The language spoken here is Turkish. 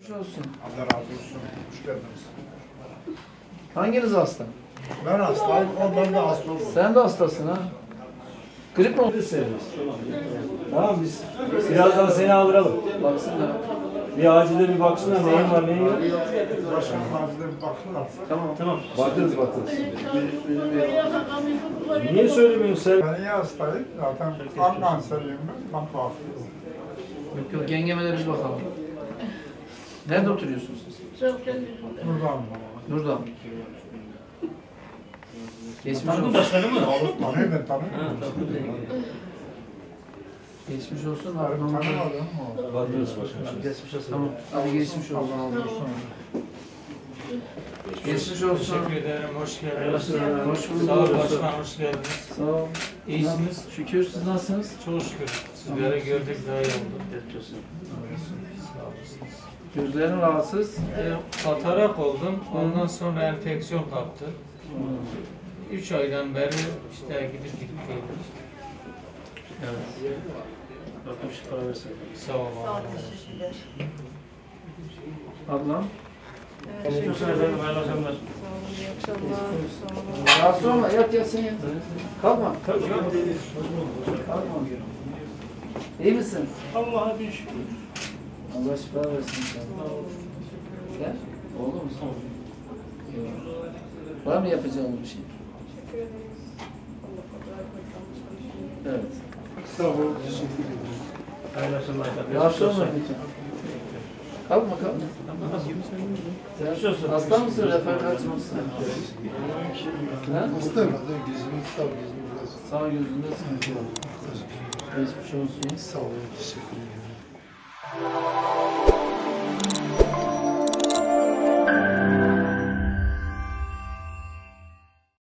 Geçmiş olsun. Allah razı olsun. Hoş geldiniz. Hanginiz hasta? Ben hastayım, ondan da hasta oldum. Sen de hastasın ha. Grip mi oldu? Tamam biz birazdan seni aldıralım. Baksınlar. Bir acilde bir baksınlar neyin var neyin yok. Başkanım acile bir baksınlar. Tamam. Bakarız. Niye söylemiyorsun sen? Ben iyi hastayım. Zaten kan kanseriyim ben. Kan bağışlıyım. Yok yok yengeme de biz bakalım. Nerede oturuyorsunuz siz? Buradan. Nur'da. Geçmiş olsun. Tanıyor ben tanıyor. Geçmiş olsun. Ben Abi, tanımadım. Bakarız başkanım. geçmiş olsun. Tamam. Hadi geçmiş olsun. Geçmiş olsun. Teşekkür ederim, hoş geldiniz. Hoş bulduk. Sağ olun başkan, hoş geldiniz. Sağ ol. İyisiniz. Şükür siz nasılsınız? Çok şükür. Sizleri gördük daha iyi oldu. Sağ olasınız. Gözlerin rahatsız. Katarak oldum, ondan sonra enfeksiyon kaptı. 3 aydan beri işte gidip geliyoruz. Evet. Bakın şu para versin. Sağ olun. Ablam. Geçmiş olsun efendim. Hayırlı akşamlar. Rahatsız olma. Yat sen yat. Kalkma. Kalkma. İyi misin? Allah'a bir şükür. Allah şifa versin sana. Gel. Oldu mu? Var mı yapacağımız bir şey? Evet. Sağ olun. Teşekkür ederim. Hayırlı akşamlar. Rahatsız olma. Kalkma kalkma. Sen hasta mısın? Refakatçi mısın? Ha? Hastayım. Gözümün sağ gözüm biraz. Sağ gözünde sıkıntı var. Geçmiş olsun. Sağ olun. Teşekkür ederim.